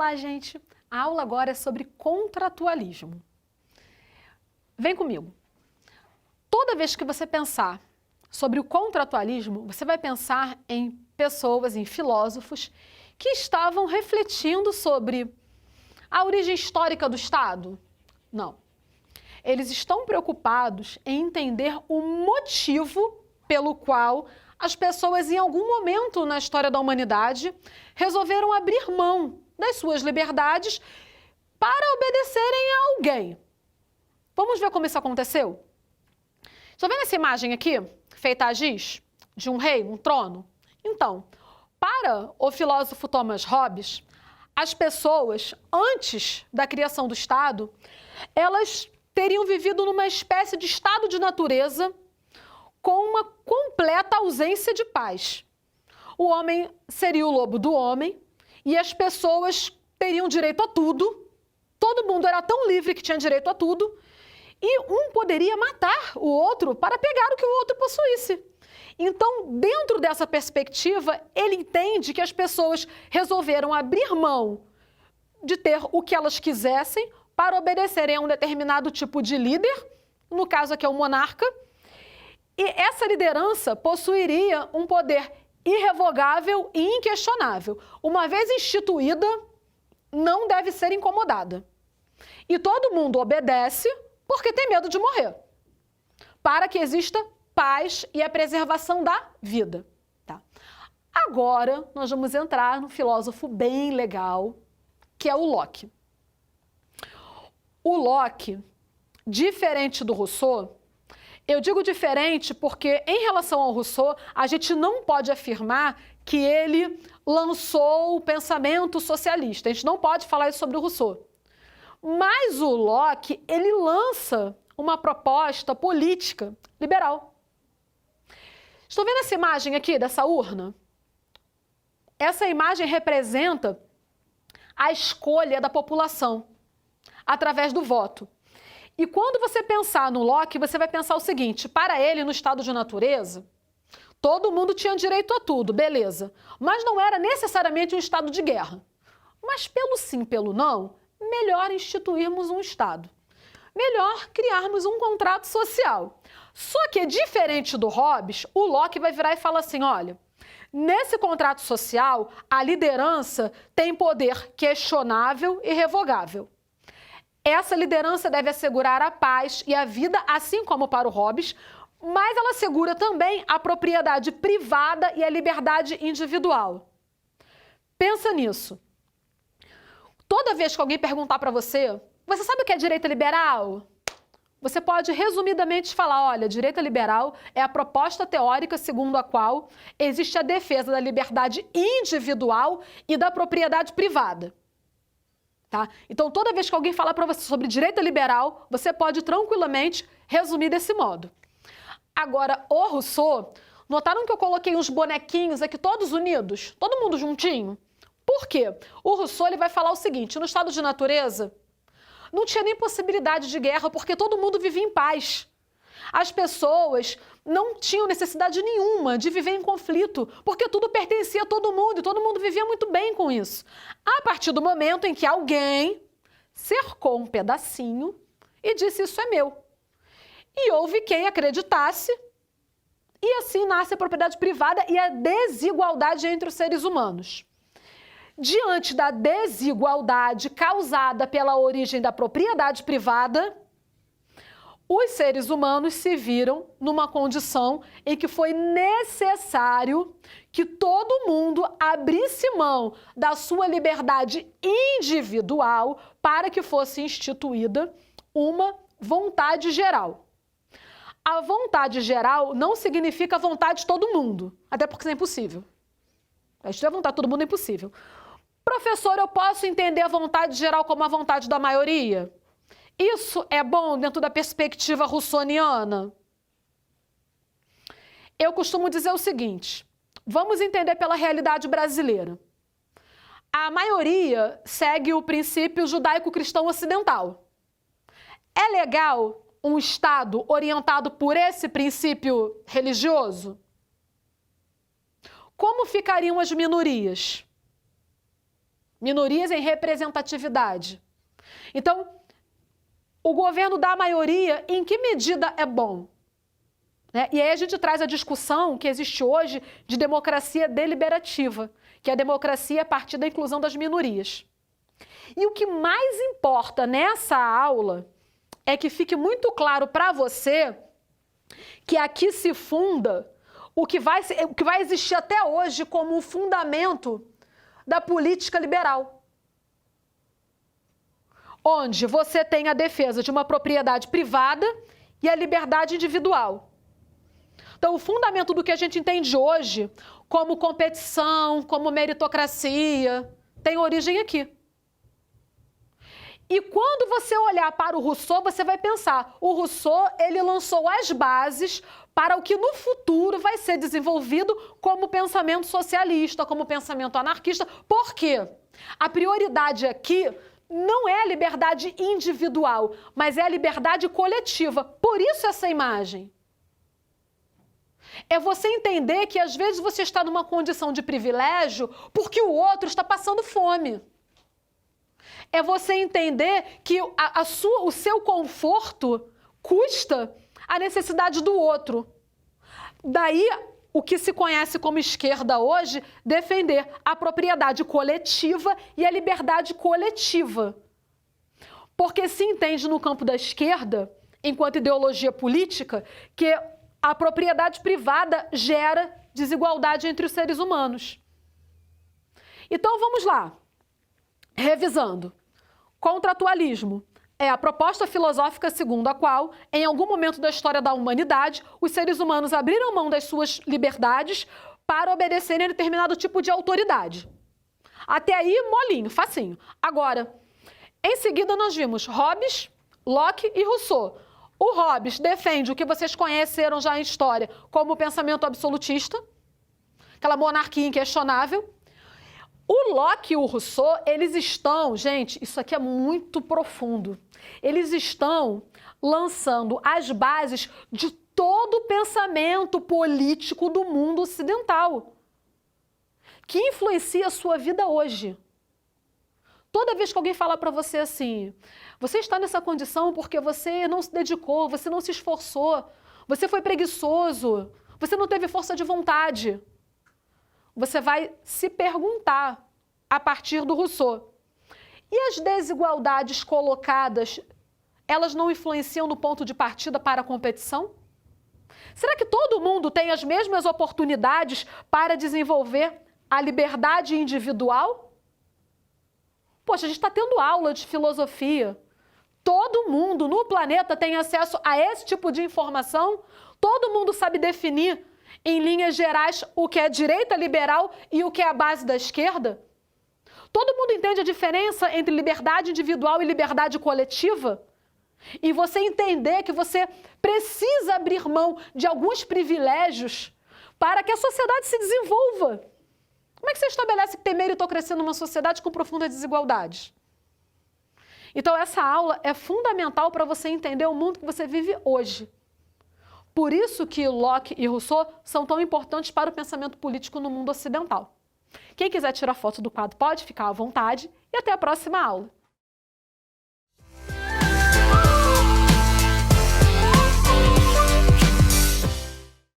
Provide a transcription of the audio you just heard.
Olá, gente! A aula agora é sobre contratualismo. Vem comigo. Toda vez que você pensar sobre o contratualismo, você vai pensar em pessoas, em filósofos, que estavam refletindo sobre a origem histórica do Estado? Não. Eles estão preocupados em entender o motivo pelo qual as pessoas, em algum momento na história da humanidade, resolveram abrir mão das suas liberdades para obedecerem a alguém. Vamos ver como isso aconteceu? Estão vendo essa imagem aqui, feita a giz, de um rei, um trono? Então, para o filósofo Thomas Hobbes, as pessoas, antes da criação do Estado, elas teriam vivido numa espécie de estado de natureza com uma completa ausência de paz. O homem seria o lobo do homem e as pessoas teriam direito a tudo. Todo mundo era tão livre que tinha direito a tudo. E um poderia matar o outro para pegar o que o outro possuísse. Então, dentro dessa perspectiva, ele entende que as pessoas resolveram abrir mão de ter o que elas quisessem para obedecerem a um determinado tipo de líder, no caso aqui é o monarca, e essa liderança possuiria um poder irrevogável e inquestionável. Uma vez instituída, não deve ser incomodada. E todo mundo obedece porque tem medo de morrer, para que exista paz e a preservação da vida. Tá? Agora, nós vamos entrar num filósofo bem legal, que é o Locke. O Locke, diferente do Rousseau, eu digo diferente porque, em relação ao Rousseau, a gente não pode afirmar que ele lançou o pensamento socialista. A gente não pode falar isso sobre o Rousseau. Mas o Locke, ele lança uma proposta política liberal. Estão vendo essa imagem aqui, dessa urna? Essa imagem representa a escolha da população através do voto. E quando você pensar no Locke, você vai pensar o seguinte: para ele, no estado de natureza, todo mundo tinha direito a tudo, beleza. Mas não era necessariamente um estado de guerra. Mas pelo sim, pelo não, melhor instituirmos um estado. Melhor criarmos um contrato social. Só que, diferente do Hobbes, o Locke vai virar e falar assim: olha, nesse contrato social, a liderança tem poder questionável e revogável. Essa liderança deve assegurar a paz e a vida, assim como para o Hobbes, mas ela assegura também a propriedade privada e a liberdade individual. Pensa nisso. Toda vez que alguém perguntar para você, você sabe o que é direita liberal? Você pode resumidamente falar: olha, direita liberal é a proposta teórica segundo a qual existe a defesa da liberdade individual e da propriedade privada. Tá? Então, toda vez que alguém falar para você sobre direita liberal, você pode tranquilamente resumir desse modo. Agora, o Rousseau, notaram que eu coloquei uns bonequinhos aqui todos unidos? Todo mundo juntinho? Por quê? O Rousseau ele vai falar o seguinte: no estado de natureza, não tinha nem possibilidade de guerra, porque todo mundo vivia em paz. As pessoas não tinham necessidade nenhuma de viver em conflito, porque tudo pertencia a todo mundo e todo mundo vivia muito bem com isso. A partir do momento em que alguém cercou um pedacinho e disse: isso é meu. E houve quem acreditasse, e assim nasce a propriedade privada e a desigualdade entre os seres humanos. Diante da desigualdade causada pela origem da propriedade privada, os seres humanos se viram numa condição em que foi necessário que todo mundo abrisse mão da sua liberdade individual para que fosse instituída uma vontade geral. A vontade geral não significa a vontade de todo mundo, até porque isso é impossível. A gente tem a vontade de todo mundo, é impossível. Professor, eu posso entender a vontade geral como a vontade da maioria? Isso é bom dentro da perspectiva russoniana? Eu costumo dizer o seguinte: vamos entender pela realidade brasileira. A maioria segue o princípio judaico-cristão ocidental. É legal um Estado orientado por esse princípio religioso? Como ficariam as minorias? minorias em representatividade. Então, o governo da maioria, em que medida é bom? E aí a gente traz a discussão que existe hoje de democracia deliberativa, que é a democracia a partir da inclusão das minorias. E o que mais importa nessa aula é que fique muito claro para você que aqui se funda o que vai existir até hoje como o fundamento da política liberal, onde você tem a defesa de uma propriedade privada e a liberdade individual. Então, o fundamento do que a gente entende hoje como competição, como meritocracia, tem origem aqui. E quando você olhar para o Rousseau, você vai pensar, o Rousseau, ele lançou as bases para o que no futuro vai ser desenvolvido como pensamento socialista, como pensamento anarquista. Por quê? A prioridade aqui não é a liberdade individual, mas é a liberdade coletiva. Por isso essa imagem. É você entender que às vezes você está numa condição de privilégio porque o outro está passando fome. É você entender que o seu conforto custa a necessidade do outro. Daí, o que se conhece como esquerda hoje, defender a propriedade coletiva e a liberdade coletiva. Porque se entende no campo da esquerda, enquanto ideologia política, que a propriedade privada gera desigualdade entre os seres humanos. Então, vamos lá. Revisando. Contratualismo é a proposta filosófica segundo a qual, em algum momento da história da humanidade, os seres humanos abriram mão das suas liberdades para obedecerem a determinado tipo de autoridade. Até aí, molinho, facinho. Agora, em seguida nós vimos Hobbes, Locke e Rousseau. O Hobbes defende o que vocês conheceram já em história como o pensamento absolutista, aquela monarquia inquestionável. O Locke e o Rousseau, eles estão, gente, isso aqui é muito profundo, eles estão lançando as bases de todo o pensamento político do mundo ocidental, que influencia a sua vida hoje. Toda vez que alguém falar para você assim, você está nessa condição porque você não se dedicou, você não se esforçou, você foi preguiçoso, você não teve força de vontade. Você vai se perguntar a partir do Rousseau. E as desigualdades colocadas, elas não influenciam no ponto de partida para a competição? Será que todo mundo tem as mesmas oportunidades para desenvolver a liberdade individual? Poxa, a gente está tendo aula de filosofia. Todo mundo no planeta tem acesso a esse tipo de informação? Todo mundo sabe definir, em linhas gerais, o que é direita liberal e o que é a base da esquerda? Todo mundo entende a diferença entre liberdade individual e liberdade coletiva? E você entender que você precisa abrir mão de alguns privilégios para que a sociedade se desenvolva. Como é que você estabelece que tem meritocracia numa sociedade com profundas desigualdades? Então, essa aula é fundamental para você entender o mundo que você vive hoje. Por isso que Locke e Rousseau são tão importantes para o pensamento político no mundo ocidental. Quem quiser tirar foto do quadro pode ficar à vontade e até a próxima aula.